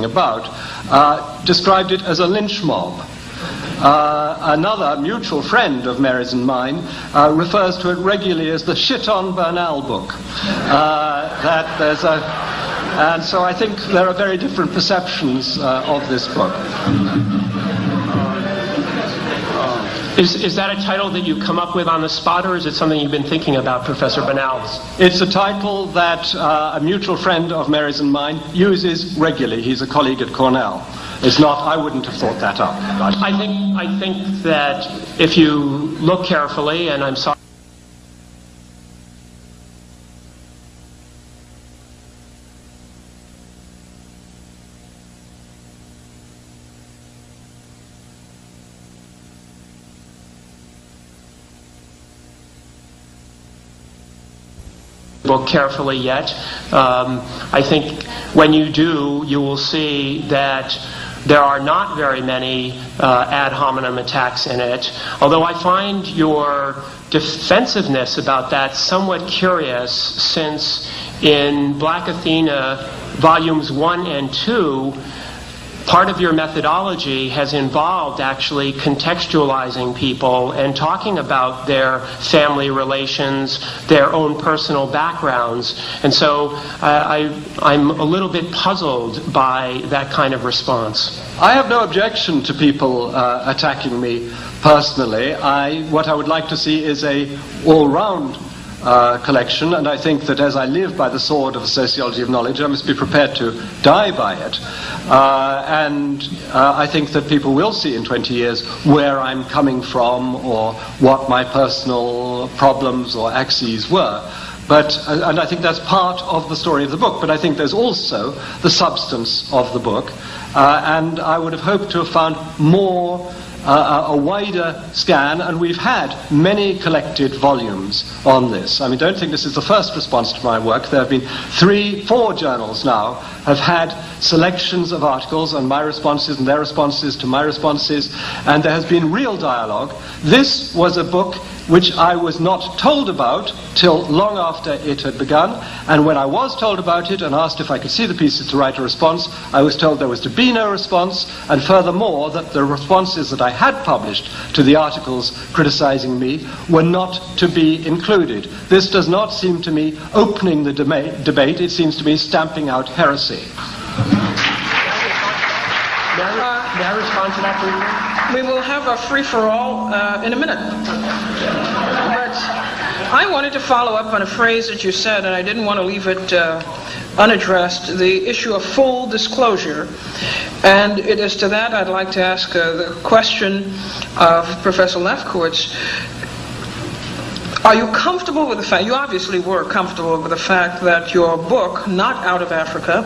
about, described it as a lynch mob. Another mutual friend of Mary's and mine refers to it regularly as the shit on Bernal book. And so I think there are very different perceptions of this book. Is that a title that you come up with on the spot, or is it something you've been thinking about, Professor Bernal's? It's a title that a mutual friend of Mary's and mine uses regularly. He's a colleague at Cornell. It's not, I wouldn't have thought that up. I think that if you look carefully, and I'm sorry, book carefully yet. I think when you do, you will see that there are not very many ad hominem attacks in it, although I find your defensiveness about that somewhat curious, since in Black Athena volumes 1 and 2, part of your methodology has involved actually contextualizing people and talking about their family relations, their own personal backgrounds. And so I'm a little bit puzzled by that kind of response. I have no objection to people attacking me personally. What I would like to see is a all-round collection, and I think that as I live by the sword of the sociology of knowledge, I must be prepared to die by it. And I think that people will see in 20 years where I'm coming from or what my personal problems or axes were. And I think that's part of the story of the book, but I think there's also the substance of the book, and I would have hoped to have found a wider scan, and we've had many collected volumes on this. I mean, don't think this is the first response to my work. There have been 4 journals now have had selections of articles on my responses and their responses to my responses, and there has been real dialogue. This was a book which I was not told about till long after it had begun, and when I was told about it and asked if I could see the pieces to write a response, I was told there was to be no response, and furthermore that the responses that I had published to the articles criticizing me were not to be included. This does not seem to me opening the debate, it seems to me stamping out heresy. May I respond to that briefly? We will have a free-for-all in a minute. But I wanted to follow up on a phrase that you said, and I didn't want to leave it unaddressed, the issue of full disclosure. And it is to that I'd like to ask the question of Professor Lefkowitz. Are you comfortable with the fact, you obviously were comfortable with the fact that your book, Not Out of Africa,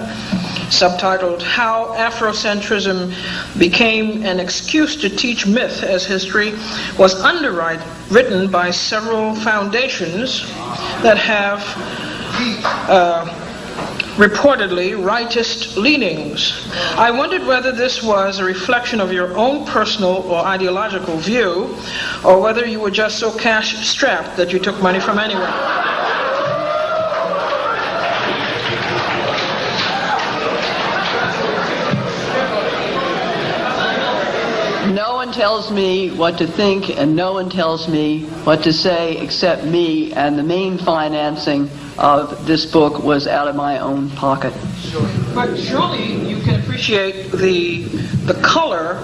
subtitled How Afrocentrism Became an Excuse to Teach Myth as History, was underwritten by several foundations that have reportedly rightist leanings. I wondered whether this was a reflection of your own personal or ideological view, or whether you were just so cash-strapped that you took money from anywhere. No one tells me what to think, and no one tells me what to say except me, and the main financing of this book was out of my own pocket. Sure. But surely you can appreciate the color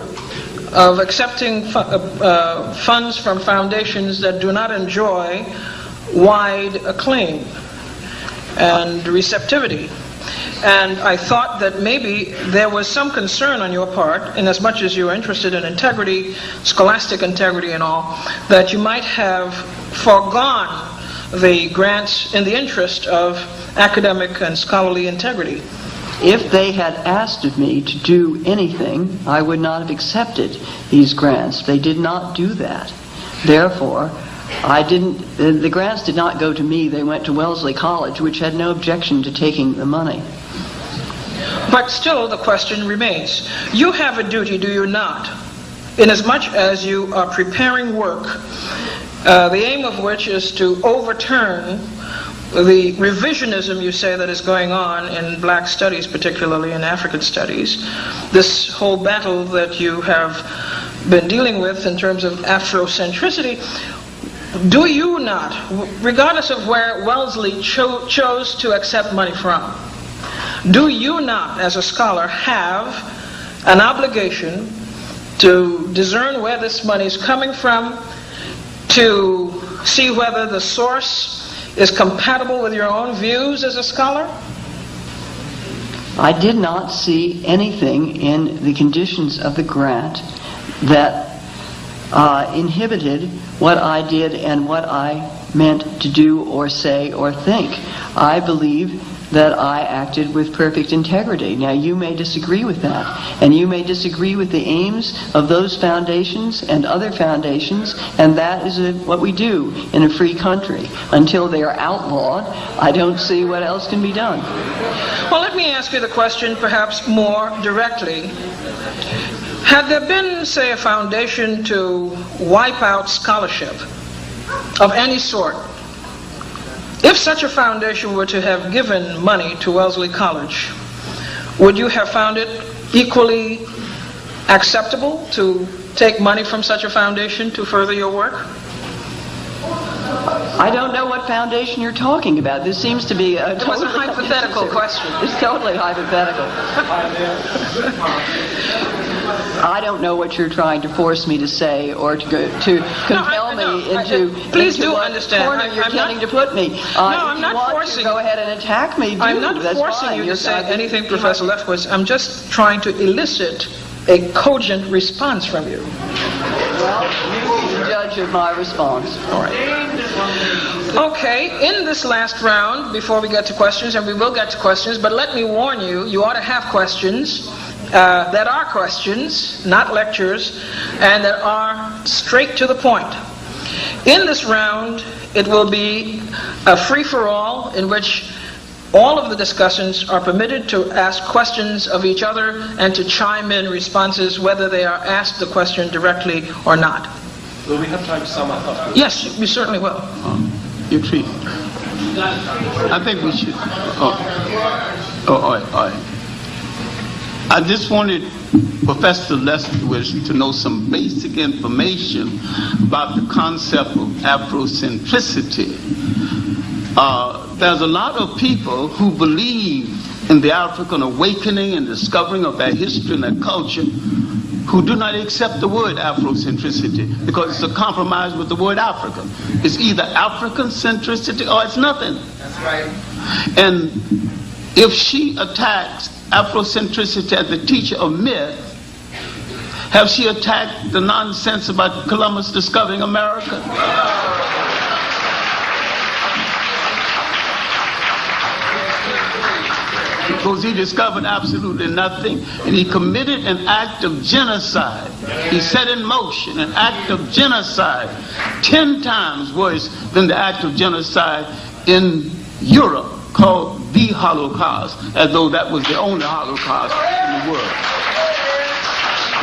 of accepting funds from foundations that do not enjoy wide acclaim and receptivity. And I thought that maybe there was some concern on your part, in as much as you're interested in integrity, scholastic integrity and all, that you might have foregone the grants in the interest of academic and scholarly integrity. If they had asked of me to do anything, I would not have accepted these grants. They did not do that. Therefore, the grants did not go to me, they went to Wellesley College, which had no objection to taking the money. But still the question remains. You have a duty, do you not, inasmuch as you are preparing work, the aim of which is to overturn the revisionism, you say, that is going on in black studies, particularly in African studies, this whole battle that you have been dealing with in terms of Afrocentricity, do you not, regardless of where Wellesley chose to accept money from, do you not, as a scholar, have an obligation to discern where this money is coming from, to see whether the source is compatible with your own views as a scholar? I did not see anything in the conditions of the grant that inhibited what I did and what I meant to do or say or think. I believe that I acted with perfect integrity. Now, you may disagree with that, and you may disagree with the aims of those foundations and other foundations, and that is what we do in a free country. Until they are outlawed, I don't see what else can be done. Well, let me ask you the question perhaps more directly. Had there been, say, a foundation to wipe out scholarship of any sort, if such a foundation were to have given money to Wellesley College, would you have found it equally acceptable to take money from such a foundation to further your work? I don't know what foundation you're talking about. This seems to be a totally hypothetical question. It's totally hypothetical. I don't know what you're trying to force me to say or to compel me into please do what understand. corner you're trying to put me. I'm not forcing. Go ahead and attack me. I'm not forcing you to say anything, Professor Lefkowitz. I'm just trying to elicit a cogent response from you. Well, you be the judge of my response. All right. Okay, in this last round, before we get to questions, and we will get to questions, but let me warn you, you ought to have questions that are questions, not lectures, and that are straight to the point. In this round, it will be a free-for-all in which all of the discussants are permitted to ask questions of each other and to chime in responses whether they are asked the question directly or not. Will we have time to sum up afterwards? Yes, we certainly will. You're treating. I think we should. All right. I just wanted Professor Lefkowitz to know some basic information about the concept of Afrocentricity. There's a lot of people who believe in the African awakening and discovering of their history and their culture who do not accept the word Afrocentricity because it's a compromise with the word Africa. It's either African centricity or it's nothing. That's right. And if she attacks Afrocentricity as the teacher of myth, have she attacked the nonsense about Columbus discovering America? Because he discovered absolutely nothing, and he committed an act of genocide. He set in motion an act of genocide 10 times worse than the act of genocide in Europe called the Holocaust, as though that was the only Holocaust in the world.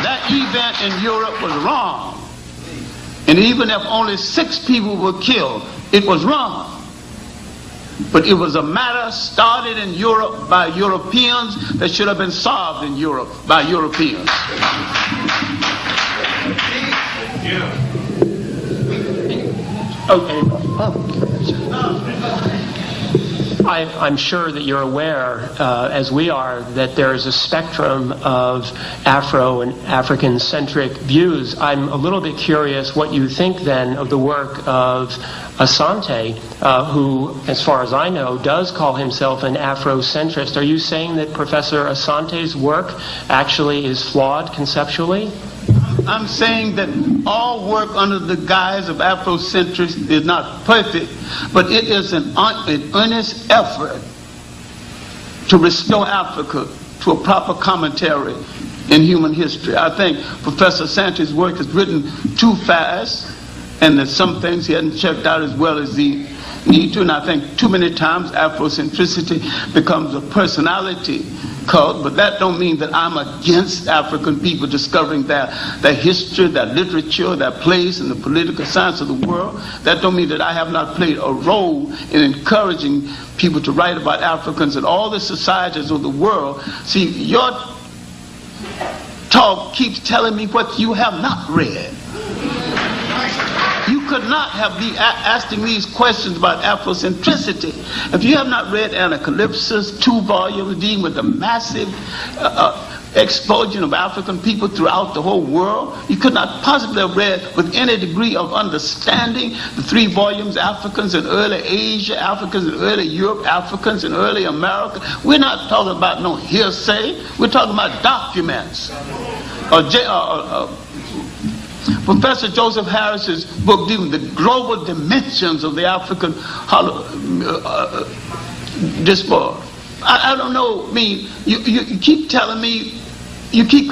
That event in Europe was wrong. And even if only 6 people were killed, it was wrong. But it was a matter started in Europe by Europeans that should have been solved in Europe by Europeans. I'm sure that you're aware, as we are, that there is a spectrum of Afro and African-centric views. I'm a little bit curious what you think then of the work of Asante, who, as far as I know, does call himself an Afrocentrist. Are you saying that Professor Asante's work actually is flawed conceptually? I'm saying that all work under the guise of Afrocentrist is not perfect, but it is an earnest effort to restore Africa to a proper commentary in human history. I think Professor Asante's work is written too fast, and there's some things he hadn't checked out as well as he need to, and I think too many times Afrocentricity becomes a personality difficult, but that don't mean that I'm against African people discovering their history, their literature, their place in the political science of the world. That don't mean that I have not played a role in encouraging people to write about Africans in all the societies of the world. See, your talk keeps telling me what you have not read. You could not have been asking these questions about Afrocentricity if you have not read Anacalypsis, 2 volumes dealing with the massive expulsion of African people throughout the whole world. You could not possibly have read with any degree of understanding the 3 volumes, Africans in early Asia, Africans in early Europe, Africans in early America. We're not talking about no hearsay. We're talking about documents. Professor Joseph Harris's book dealing with the global dimensions of the African diaspora. I don't know, you keep telling me, you keep